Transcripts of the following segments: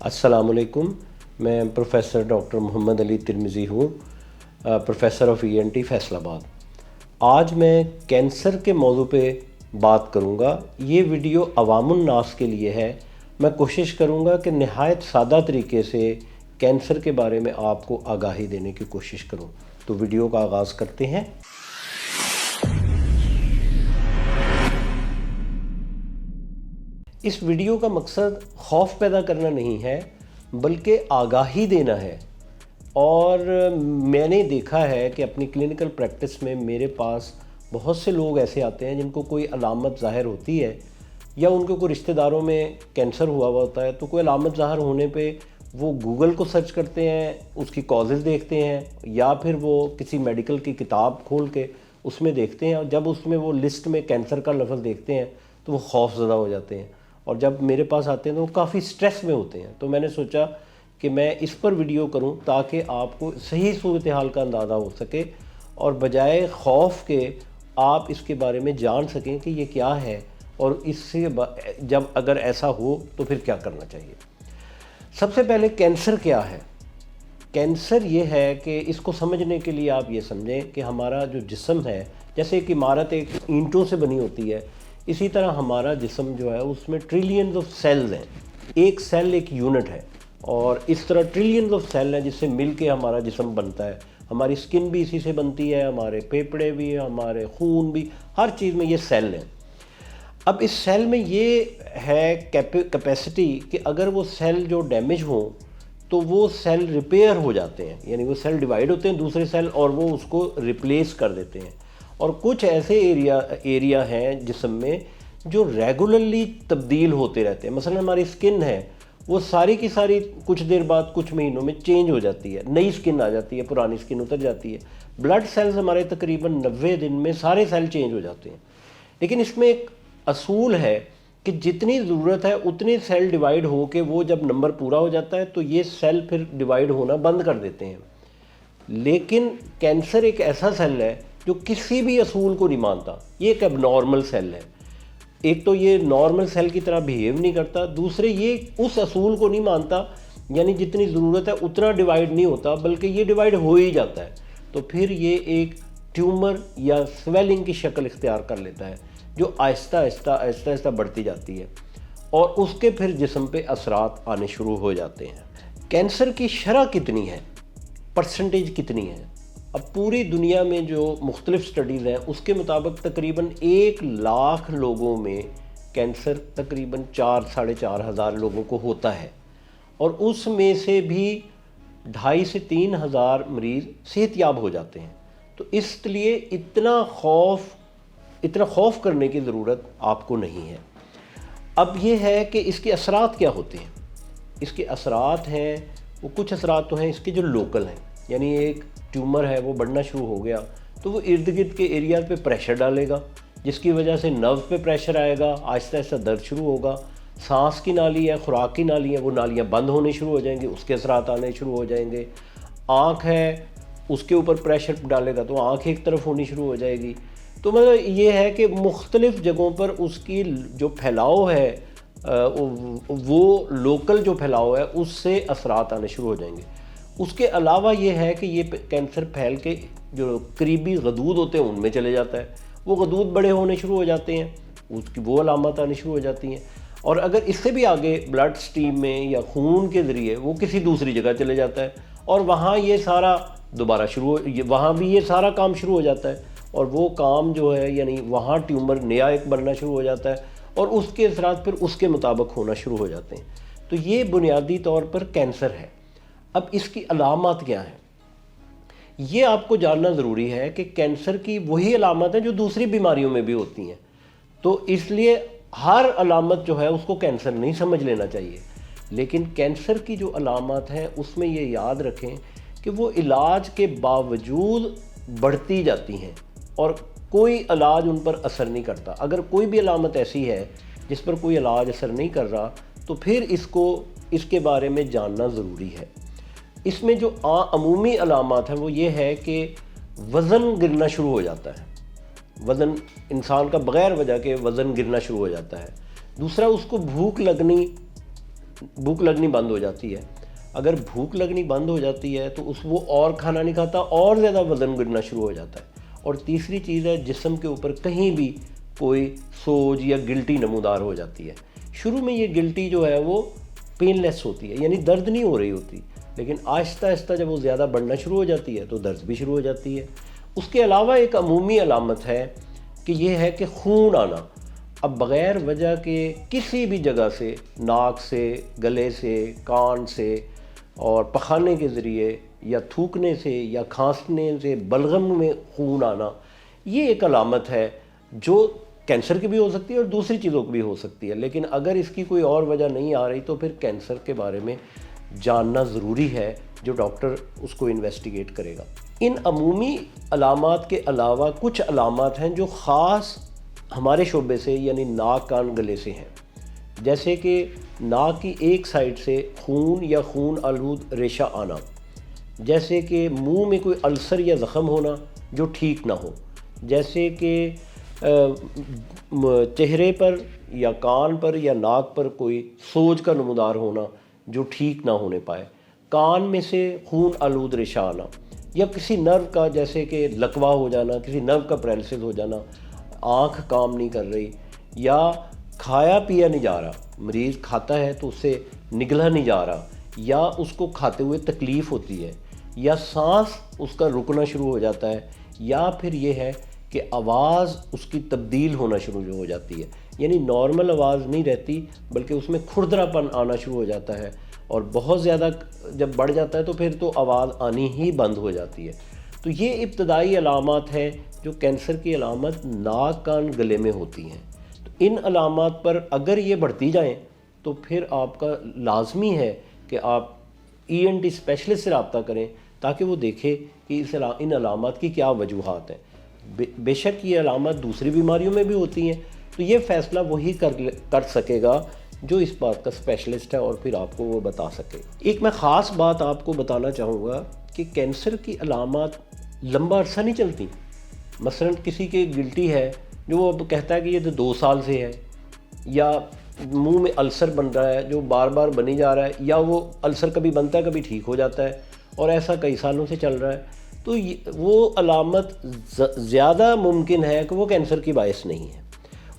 अस्सलाम वालेकुम। मैं प्रोफ़ेसर डॉक्टर मोहम्मद अली तिरमिज़ी हूँ, प्रोफ़ेसर ऑफ़ ENT फैसलाबाद। आज मैं कैंसर के मौजू पे बात करूँगा। ये वीडियो अवामुन नास के लिए है। मैं कोशिश करूँगा कि नहायत सादा तरीके से कैंसर के बारे में आपको आगाही देने की कोशिश करूँ। तो वीडियो का आगाज़ करते हैं। इस वीडियो का मकसद खौफ पैदा करना नहीं है, बल्कि आगाही देना है। और मैंने देखा है कि अपनी क्लिनिकल प्रैक्टिस में मेरे पास बहुत से लोग ऐसे आते हैं जिनको कोई अलामत ज़ाहिर होती है, या उनके कोई रिश्तेदारों में कैंसर हुआ होता है, तो कोई अलामत ज़ाहिर होने पे वो गूगल को सर्च करते हैं, उसकी कॉजेज़ देखते हैं, या फिर वो किसी मेडिकल की किताब खोल के उसमें देखते हैं। और जब उसमें वो लिस्ट में कैंसर का लफ्ज़ देखते हैं तो वो खौफज़दा हो जाते हैं, और जब मेरे पास आते हैं तो वो काफ़ी स्ट्रेस में होते हैं। तो मैंने सोचा कि मैं इस पर वीडियो करूं ताकि आपको सही सूरत हाल का अंदाज़ा हो सके, और बजाय खौफ के आप इसके बारे में जान सकें कि ये क्या है, और इससे जब अगर ऐसा हो तो फिर क्या करना चाहिए। सबसे पहले कैंसर क्या है। कैंसर ये है कि इसको समझने के लिए आप ये समझें कि हमारा जो जिस्म है, जैसे एक इमारत एक ईंटों से बनी होती है, इसी तरह हमारा जिस्म जो है उसमें ट्रिलियंस ऑफ सेल्स हैं। एक सेल एक यूनिट है, और इस तरह ट्रिलियंस ऑफ सेल हैं जिससे मिल के हमारा जिस्म बनता है। हमारी स्किन भी इसी से बनती है, हमारे फेफड़े भी, हमारे खून भी, हर चीज़ में ये सेल हैं। अब इस सेल में ये है कैपेसिटी कि अगर वो सेल जो डैमेज हो तो वो सेल रिपेयर हो जाते हैं, यानी वो सेल डिवाइड होते हैं दूसरे सेल, और वो उसको रिप्लेस कर देते हैं। और कुछ ऐसे एरिया हैं जिस्म में जो रेगुलरली तब्दील होते रहते हैं। मसलन हमारी स्किन है, वो सारी की सारी कुछ देर बाद, कुछ महीनों में चेंज हो जाती है, नई स्किन आ जाती है, पुरानी स्किन उतर जाती है। ब्लड सेल्स हमारे तकरीबन 90 दिन में सारे सेल चेंज हो जाते हैं। लेकिन इसमें एक असूल है कि जितनी ज़रूरत है उतने सेल डिवाइड हो के वो जब नंबर पूरा हो जाता है तो ये सेल फिर डिवाइड होना बंद कर देते हैं। लेकिन कैंसर एक ऐसा सेल है जो किसी भी असूल को नहीं मानता। ये एक एबनॉर्मल सेल है। एक तो ये नॉर्मल सेल की तरह बिहेव नहीं करता, दूसरे ये उस असूल को नहीं मानता, यानी जितनी ज़रूरत है उतना डिवाइड नहीं होता, बल्कि ये डिवाइड हो ही जाता है। तो फिर ये एक ट्यूमर या स्वेलिंग की शक्ल इख्तियार कर लेता है, जो आहिस्ता आहिस्ता बढ़ती जाती है, और उसके फिर जिस्म पे असरात आने शुरू हो जाते हैं। कैंसर की शरह कितनी है, परसेंटेज कितनी है। अब पूरी दुनिया में जो मुख्तलिफ स्टडीज़ हैं उसके मुताबिक तकरीबन 1 लाख लोगों में कैंसर तकरीबन 4 साढ़े 4 हज़ार लोगों को होता है, और उसमें से भी 2.5 से 3 हज़ार मरीज़ सेहतयाब हो जाते हैं। तो इसलिए इतना खौफ करने की ज़रूरत आपको नहीं है। अब ये है कि इसके असरात क्या होते हैं। इसके असरात हैं, वो कुछ असरात तो हैं इसके जो लोकल हैं, यानी एक ट्यूमर है वो बढ़ना शुरू हो गया तो वो इर्द गिर्द के एरिया पे प्रेशर डालेगा, जिसकी वजह से नर्व पे प्रेशर आएगा, आहिस्ता आहिस्ता दर्द शुरू होगा। सांस की नाली है, खुराक की नाली है, वो नालियाँ बंद होने शुरू हो जाएंगी, उसके असरात आने शुरू हो जाएंगे। आँख है, उसके ऊपर प्रेशर डालेगा तो आँख एक तरफ होनी शुरू हो जाएगी। तो मतलब ये है कि मुख्तलिफ़ जगहों पर उसकी जो फैलाव है, वो लोकल जो फैलाव है उससे असरात आने शुरू हो जाएंगे। उसके अलावा ये है कि ये कैंसर फैल के जो करीबी गदूद होते हैं उनमें चले जाता है, वो गदूद बड़े होने शुरू हो जाते हैं, उसकी वो अलामत आनी शुरू हो जाती हैं। और अगर इससे भी आगे ब्लड स्ट्रीम में या खून के ज़रिए वो किसी दूसरी जगह चले जाता है, और वहाँ ये सारा दोबारा वहाँ भी ये सारा काम शुरू हो जाता है, और वो काम जो है यानी वहाँ ट्यूमर नया एक बनना शुरू हो जाता है, और उसके असरात फिर उसके मुताबिक होना शुरू हो जाते हैं। तो ये बुनियादी तौर पर कैंसर है। अब इसकी अलामत क्या है, ये आपको जानना ज़रूरी है कि कैंसर की वही अलामत है जो दूसरी बीमारियों में भी होती हैं। तो इसलिए हर अलामत जो है उसको कैंसर नहीं समझ लेना चाहिए, लेकिन कैंसर की जो अलामत है उसमें ये याद रखें कि वो इलाज के बावजूद बढ़ती जाती हैं, और कोई इलाज उन पर असर नहीं करता। अगर कोई भी अलामत ऐसी है जिस पर कोई इलाज असर नहीं कर रहा, तो फिर इसके बारे में जानना ज़रूरी है। इसमें जो अमूमी अलामत है वो ये है कि वज़न गिरना शुरू हो जाता है, वज़न इंसान का बग़ैर वजह के वज़न गिरना शुरू हो जाता है। दूसरा, उसको भूख लगनी भूख लगनी बंद हो जाती है। अगर भूख लगनी बंद हो जाती है तो वो और खाना नहीं खाता, और ज़्यादा वज़न गिरना शुरू हो जाता है। और तीसरी चीज़ है, जिस्म के ऊपर कहीं भी कोई सोज या गिल्टी नमूदार हो जाती है। शुरू में ये गिल्टी जो है वो पेनलेस होती है, यानी दर्द नहीं हो रही होती, लेकिन आहिस्ता आहिस्ता जब वो ज़्यादा बढ़ना शुरू हो जाती है तो दर्द भी शुरू हो जाती है। उसके अलावा एक अमूमी अलामत है कि ये है कि खून आना। अब बग़ैर वजह के किसी भी जगह से, नाक से, गले से, कान से और पखाने के ज़रिए या थूकने से या खांसने से बलगम में खून आना, ये एक अलामत है जो कैंसर की भी हो सकती है और दूसरी चीज़ों की भी हो सकती है। लेकिन अगर इसकी कोई और वजह नहीं आ रही तो फिर कैंसर के बारे में जानना ज़रूरी है, जो डॉक्टर उसको इन्वेस्टिगेट करेगा। इन अमूमी अलामात के अलावा कुछ अलामात हैं जो ख़ास हमारे शोबे से यानी नाक कान गले से हैं, जैसे कि नाक की एक साइड से खून या खून आलूद रेशा आना, जैसे कि मुंह में कोई अल्सर या ज़ख़म होना जो ठीक ना हो, जैसे कि चेहरे पर या कान पर या नाक पर कोई सोज का नमूदार होना जो ठीक ना होने पाए, कान में से खून आलूद रेशा आना, या किसी नर्व का जैसे कि लकवा हो जाना, किसी नर्व का पैरालिसिस हो जाना, आँख काम नहीं कर रही, या खाया पिया नहीं जा रहा, मरीज़ खाता है तो उससे निगला नहीं जा रहा, या उसको खाते हुए तकलीफ़ होती है, या सांस उसका रुकना शुरू हो जाता है, या फिर ये है कि आवाज़ उसकी तब्दील होना शुरू हो जाती है, यानी नॉर्मल आवाज़ नहीं रहती बल्कि उसमें खुरदरापन आना शुरू हो जाता है, और बहुत ज़्यादा जब बढ़ जाता है तो फिर तो आवाज़ आनी ही बंद हो जाती है। तो ये इब्तदाई अलामत हैं जो कैंसर की अलामत नाक कान गले में होती हैं। तो इन अलामत पर अगर ये बढ़ती जाएं तो फिर आपका लाजमी है कि आप ENT स्पेशलिस्ट से रब्ता करें ताकि वो देखे कि इन अलामत की क्या वजूहात हैं। बेशक ये अलामत दूसरी बीमारियों में भी होती हैं, तो ये फ़ैसला वही कर सकेगा जो इस बात का स्पेशलिस्ट है और फिर आपको वो बता सके। एक मैं ख़ास बात आपको बताना चाहूँगा कि कैंसर की अलामत लंबा अरसा नहीं चलती। मसलन किसी के गिल्टी है जो वो अब कहता है कि ये तो 2 साल से है, या मुंह में अल्सर बन रहा है जो बार बार बनी जा रहा है, या वो अल्सर कभी बनता है कभी ठीक हो जाता है और ऐसा कई सालों से चल रहा है, तो वो अलामत ज़्यादा मुमकिन है कि वो कैंसर की बायस नहीं है।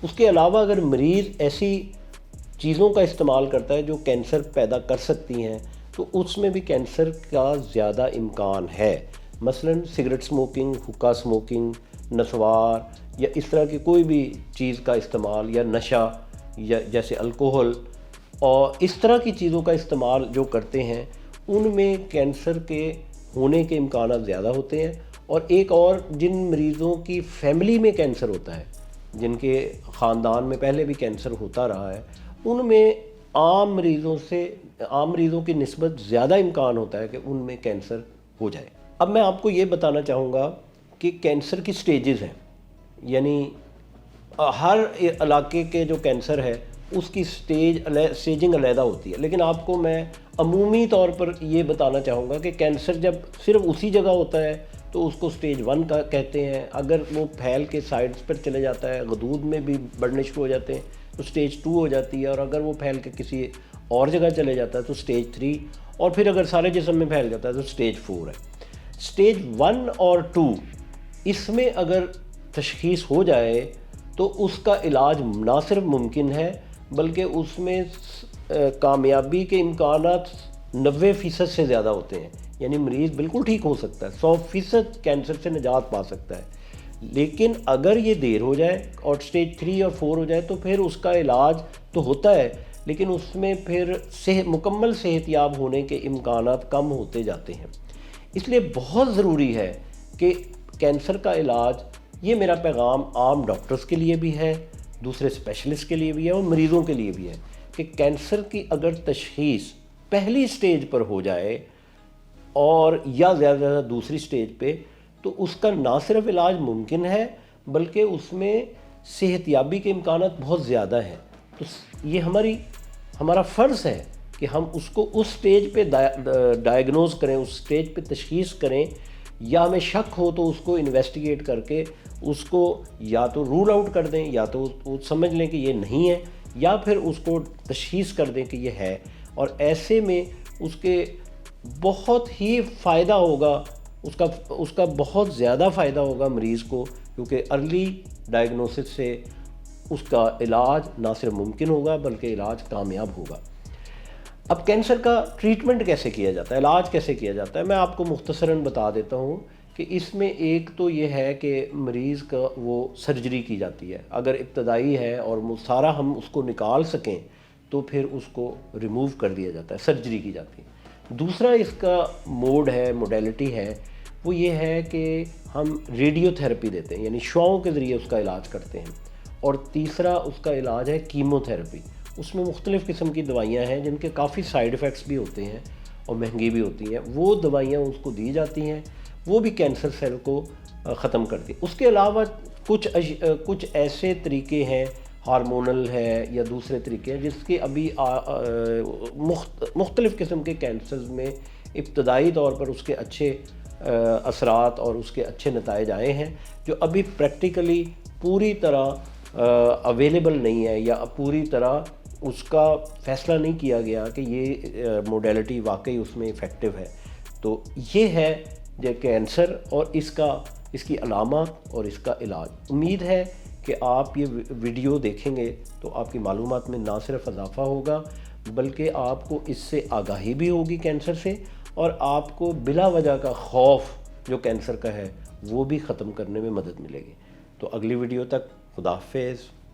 उसके अलावा अगर मरीज़ ऐसी चीज़ों का इस्तेमाल करता है जो कैंसर पैदा कर सकती हैं तो उसमें भी कैंसर का ज़्यादा इम्कान है। मसलन सिगरेट स्मोकिंग, हुक्का स्मोकिंग, नस्वार या इस तरह की कोई भी चीज़ का इस्तेमाल, या नशा, या जैसे अल्कोहल और इस तरह की चीज़ों का इस्तेमाल जो करते हैं उनमें कैंसर के होने के इम्कान ज़्यादा होते हैं। और एक और, जिन मरीज़ों की फैमिली में कैंसर होता है, जिनके ख़ानदान में पहले भी कैंसर होता रहा है, उनमें आम मरीज़ों की निस्बत ज़्यादा इम्कान होता है कि उनमें कैंसर हो जाए। अब मैं आपको ये बताना चाहूँगा कि कैंसर की स्टेजेस हैं, यानी हर इलाके के जो कैंसर है उसकी स्टेजिंग अलहदा होती है, लेकिन आपको मैं अमूमी तौर पर ये बताना चाहूँगा कि कैंसर जब सिर्फ उसी जगह होता है तो उसको स्टेज 1 का कहते हैं। अगर वो फैल के साइड्स पर चले जाता है, गदूद में भी बढ़ने शुरू हो जाते हैं तो स्टेज 2 हो जाती है, और अगर वो फैल के किसी और जगह चले जाता है तो स्टेज 3, और फिर अगर सारे जिस्म में फैल जाता है तो स्टेज 4 है। स्टेज 1 और 2 इसमें अगर तशख़ीस हो जाए तो उसका इलाज ना सिर्फ मुमकिन है बल्कि उसमें कामयाबी के इम्कानात 90% से ज़्यादा होते हैं, यानी मरीज़ बिल्कुल ठीक हो सकता है, 100% कैंसर से निजात पा सकता है। लेकिन अगर ये देर हो जाए और स्टेज 3 और 4 हो जाए तो फिर उसका इलाज तो होता है, लेकिन उसमें फिर मुकम्मल सेहतयाब होने के इम्कानात कम होते जाते हैं। इसलिए बहुत ज़रूरी है कि कैंसर का इलाज, ये मेरा पैगाम आम डॉक्टर्स के लिए भी है, दूसरे स्पेशलिस्ट के लिए भी है और मरीज़ों के लिए भी है कि कैंसर की अगर तशख़ीस पहली स्टेज पर हो जाए और या ज़्यादा दूसरी स्टेज पे, तो उसका ना सिर्फ इलाज मुमकिन है बल्कि उसमें सेहतयाबी के इम्कानात बहुत ज़्यादा हैं। तो ये हमारा फ़र्ज़ है कि हम उसको उस स्टेज पे डायग्नोज़ करें, उस स्टेज पे तशख़ीस करें, या हमें शक हो तो उसको इन्वेस्टिगेट करके उसको या तो रूल आउट कर दें, या तो वो समझ लें कि ये नहीं है, या फिर उसको तशख़ीस कर दें कि ये है। اور ایسے میں اس کے بہت ہی فائدہ ہوگا، اس کا بہت زیادہ فائدہ ہوگا مریض کو، کیونکہ ارلی ڈائگنوسس سے اس کا علاج نہ صرف ممکن ہوگا بلکہ علاج کامیاب ہوگا۔ اب کینسر کا ٹریٹمنٹ کیسے کیا جاتا ہے، علاج کیسے کیا جاتا ہے، میں آپ کو مختصراً بتا دیتا ہوں کہ اس میں ایک تو یہ ہے کہ مریض کا وہ سرجری کی جاتی ہے، اگر ابتدائی ہے اور سارا ہم اس کو نکال سکیں تو پھر اس کو ریموو کر دیا جاتا ہے، سرجری کی جاتی ہے۔ دوسرا اس کا موڈ ہے، موڈیلٹی ہے، وہ یہ ہے کہ ہم ریڈیو تھیراپی دیتے ہیں، یعنی شعاؤں کے ذریعے اس کا علاج کرتے ہیں۔ اور تیسرا اس کا علاج ہے کیمو تھیراپی، اس میں مختلف قسم کی دوائیاں ہیں جن کے کافی سائیڈ ایفیکٹس بھی ہوتے ہیں اور مہنگی بھی ہوتی ہیں، وہ دوائیاں اس کو دی جاتی ہیں، وہ بھی کینسر سیل کو ختم کرتی ہیں۔ اس کے علاوہ کچھ ایسے طریقے ہیں، ہارمونل ہے یا دوسرے طریقے ہیں، جس کے ابھی مختلف قسم کے کینسرز میں ابتدائی طور پر اس کے اچھے اثرات اور اس کے اچھے نتائج آئے ہیں، جو ابھی پریکٹیکلی پوری طرح اویلیبل نہیں ہے یا پوری طرح اس کا فیصلہ نہیں کیا گیا کہ یہ موڈیلٹی واقعی اس میں افیکٹو ہے۔ تو یہ ہے جو کینسر اور اس کی علامات اور اس کا علاج۔ امید ہے کہ آپ یہ ویڈیو دیکھیں گے تو آپ کی معلومات میں نہ صرف اضافہ ہوگا بلکہ آپ کو اس سے آگاہی بھی ہوگی کینسر سے، اور آپ کو بلا وجہ کا خوف جو کینسر کا ہے وہ بھی ختم کرنے میں مدد ملے گی۔ تو اگلی ویڈیو تک خدا حافظ۔